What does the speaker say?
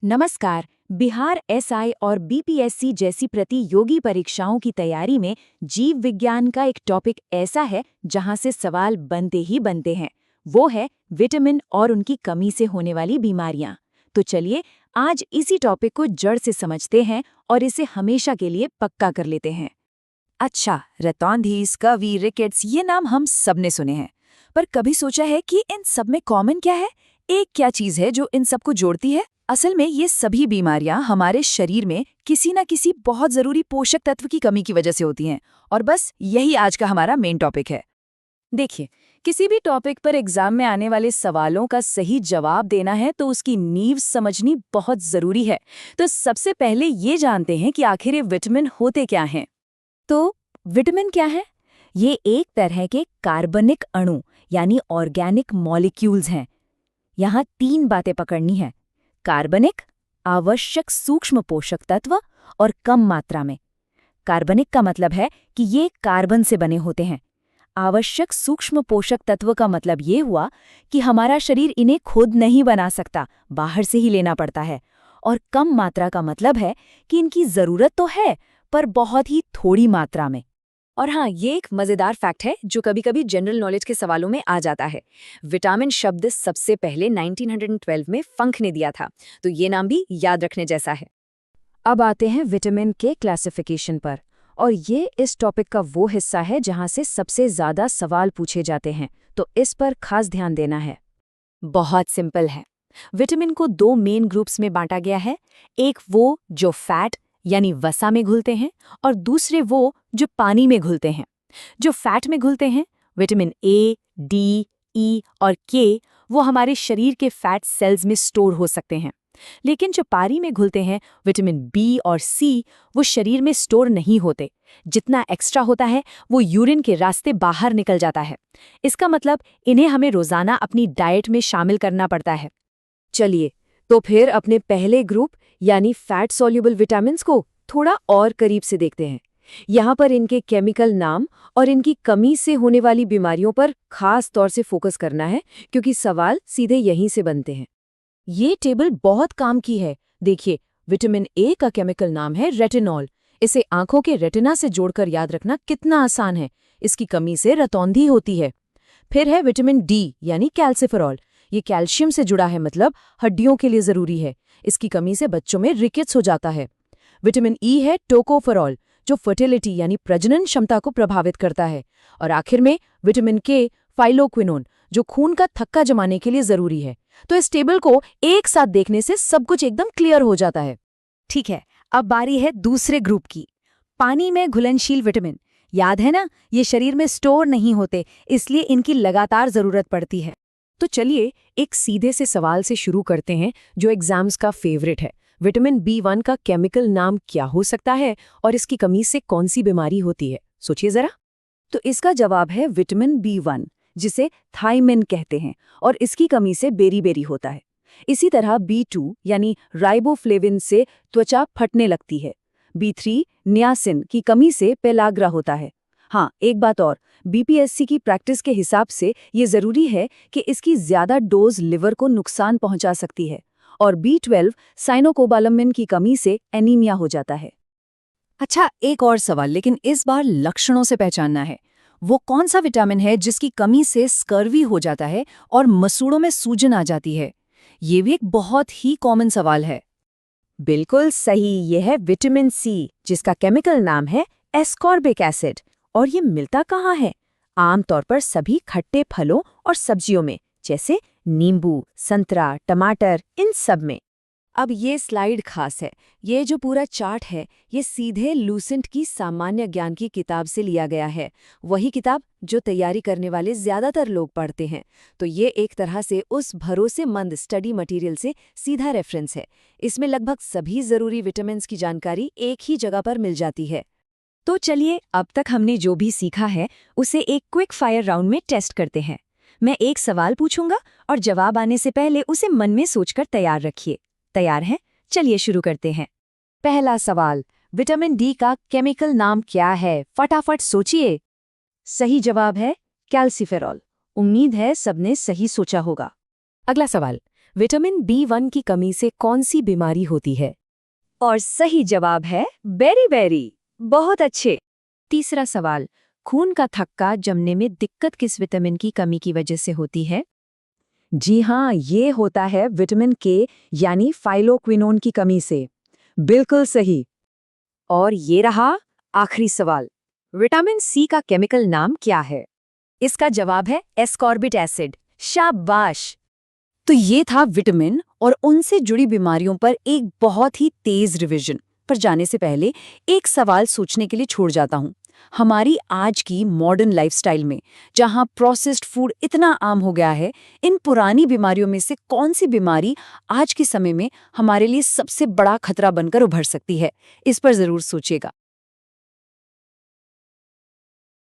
नमस्कार। बिहार एसआई और बीपीएससी जैसी प्रतियोगी परीक्षाओं की तैयारी में जीव विज्ञान का एक टॉपिक ऐसा है जहां से सवाल बनते ही बनते हैं। वो है विटामिन और उनकी कमी से होने वाली बीमारियां। तो चलिए आज इसी टॉपिक को जड़ से समझते हैं और इसे हमेशा के लिए पक्का कर लेते हैं। अच्छा, रतौंधी, स्कर्वी, रिकेट्स ये नाम हम सबने सुने हैं, पर कभी सोचा है कि इन सब में कॉमन क्या है? एक क्या चीज है जो इन सबको जोड़ती है? असल में ये सभी बीमारियां हमारे शरीर में किसी न किसी बहुत जरूरी पोषक तत्व की कमी की वजह से होती हैं, और बस यही आज का हमारा मेन टॉपिक है। देखिए, किसी भी टॉपिक पर एग्जाम में आने वाले सवालों का सही जवाब देना है तो उसकी नींव समझनी बहुत जरूरी है। तो सबसे पहले ये जानते हैं कि आखिर ये विटामिन होते क्या हैं। तो विटामिन क्या है? ये एक तरह के कार्बनिक अणु यानी ऑर्गेनिक मॉलिक्यूल्स हैं। यहाँ तीन बातें पकड़नी है: कार्बनिक, आवश्यक सूक्ष्म पोषक तत्व और कम मात्रा में। कार्बनिक का मतलब है कि ये कार्बन से बने होते हैं। आवश्यक सूक्ष्म पोषक तत्व का मतलब ये हुआ कि हमारा शरीर इन्हें खुद नहीं बना सकता, बाहर से ही लेना पड़ता है। और कम मात्रा का मतलब है कि इनकी जरूरत तो है, पर बहुत ही थोड़ी मात्रा में। और हाँ, ये एक मजेदार फैक्ट है जो कभी-कभी जनरल नॉलेज के सवालों में आ जाता है। विटामिन शब्द सबसे पहले 1912 में फंक ने दिया था, तो ये नाम भी याद रखने जैसा है। अब आते हैं विटामिन के क्लासिफिकेशन पर, और ये इस टॉपिक का वो हिस्सा है जहाँ से सबसे ज्यादा सवाल पूछे जाते हैं, तो इस पर खास ध्यान देना है। बहुत सिंपल है। विटामिन को दो मेन ग्रुप्स में बांटा गया है। एक वो जो फैट यानी वसा में घुलते हैं, और दूसरे वो जो पानी में घुलते हैं। जो फैट में घुलते हैं, विटामिन ए, डी, ई और के, वो हमारे शरीर के फैट सेल्स में स्टोर हो सकते हैं। लेकिन जो पानी में घुलते हैं, विटामिन बी और सी, वो शरीर में स्टोर नहीं होते। जितना एक्स्ट्रा होता है वो यूरिन के रास्ते बाहर निकल जाता है। इसका मतलब इन्हें हमें रोजाना अपनी डाइट में शामिल करना पड़ता है। चलिए, तो फिर अपने पहले ग्रुप यानी फैट सॉल्युबल विटामिन्स को थोड़ा और करीब से देखते हैं। यहाँ पर इनके केमिकल नाम और इनकी कमी से होने वाली बीमारियों पर खास तौर से फोकस करना है, क्योंकि सवाल सीधे यहीं से बनते हैं। ये टेबल बहुत काम की है। देखिए, विटामिन ए का केमिकल नाम है रेटिनॉल। इसे आंखों के रेटिना से जोड़कर याद रखना कितना आसान है। इसकी कमी से रतौंधी होती है। फिर है विटामिन डी यानी कैल्सिफेरॉल। ये कैल्शियम से जुड़ा है, मतलब हड्डियों के लिए जरूरी है। इसकी कमी से बच्चों में रिकेट्स हो जाता है। विटामिन ई है टोकोफेरॉल, जो फर्टिलिटी यानी प्रजनन क्षमता को प्रभावित करता है। और आखिर में विटामिन के फाइलोक्विनोन, जो खून का थक्का जमाने के लिए जरूरी है। तो इस टेबल को एक साथ देखने से सब कुछ एकदम क्लियर हो जाता है। ठीक है, अब बारी है दूसरे ग्रुप की, पानी में घुलनशील विटामिन। याद है ना, ये शरीर में स्टोर नहीं होते, इसलिए इनकी लगातार जरूरत पड़ती है। तो चलिए एक सीधे से सवाल से शुरू करते हैं जो एग्जाम्स का फेवरेट है। विटामिन B1 का केमिकल नाम क्या हो सकता है और इसकी कमी से कौन सी बीमारी होती है? सोचिए जरा। तो इसका जवाब है विटामिन B1, जिसे थायमिन कहते हैं, और इसकी कमी से बेरी-बेरी होता है। इसी तरह B2 यानी राइबोफ्लेविन से त्वचा फटने लगती है। B3 नियासिन की कमी से पेलाग्रा होता है। हाँ, एक बात और, बीपीएससी की प्रैक्टिस के हिसाब से ये जरूरी है कि इसकी ज्यादा डोज लिवर को नुकसान पहुंचा सकती है। और B12 साइनोकोबालामिन की कमी से एनीमिया हो जाता है। अच्छा, एक और सवाल, लेकिन इस बार लक्षणों से पहचानना है। वो कौन सा विटामिन है जिसकी कमी से स्कर्वी हो जाता है और मसूड़ों में सूजन आ जाती है? ये भी एक बहुत ही कॉमन सवाल है। बिल्कुल सही, ये है विटामिन सी, जिसका केमिकल नाम है एस्कॉर्बिक एसिड। और ये मिलता कहाँ है? आमतौर पर सभी खट्टे फलों और सब्जियों में, जैसे नींबू, संतरा, टमाटर, इन सब में। अब ये स्लाइड खास है। ये जो पूरा चार्ट है, ये सीधे लूसेंट की सामान्य ज्ञान की किताब से लिया गया है। वही किताब जो तैयारी करने वाले ज्यादातर लोग पढ़ते हैं। तो ये एक तरह से उस भरोसेमंद स्टडी मटेरियल से सीधा रेफरेंस है। इसमें लगभग सभी जरूरी विटामिन्स की जानकारी एक ही जगह पर मिल जाती है। तो चलिए, अब तक हमने जो भी सीखा है उसे एक क्विक फायर राउंड में टेस्ट करते हैं। मैं एक सवाल पूछूंगा और जवाब आने से पहले उसे मन में सोचकर तैयार रखिए। तैयार हैं? चलिए शुरू करते हैं। पहला सवाल, विटामिन डी का केमिकल नाम क्या है? फटाफट सोचिए। सही जवाब है कैल्सिफेरॉल। उम्मीद है सबने सही सोचा होगा। अगला सवाल, विटामिन B1 की कमी से कौन सी बीमारी होती है? और सही जवाब है बेरी। बहुत अच्छे। तीसरा सवाल, खून का थक्का जमने में दिक्कत किस विटामिन की कमी की वजह से होती है? जी हाँ, ये होता है विटामिन के यानी फाइलोक्विनोन की कमी से। बिल्कुल सही। और ये रहा आखिरी सवाल, विटामिन सी का केमिकल नाम क्या है? इसका जवाब है एस्कॉर्बिक एसिड। शाबाश। तो ये था विटामिन और उनसे जुड़ी बीमारियों पर एक बहुत ही तेज रिवीजन। पर जाने से पहले एक सवाल सोचने के लिए छोड़ जाता हूँ। हमारी आज की मॉडर्न लाइफस्टाइल में, जहाँ प्रोसेस्ड फूड इतना आम हो गया है, इन पुरानी बीमारियों में से कौन सी बीमारी आज के समय में हमारे लिए सबसे बड़ा खतरा बनकर उभर सकती है? इस पर जरूर सोचिएगा।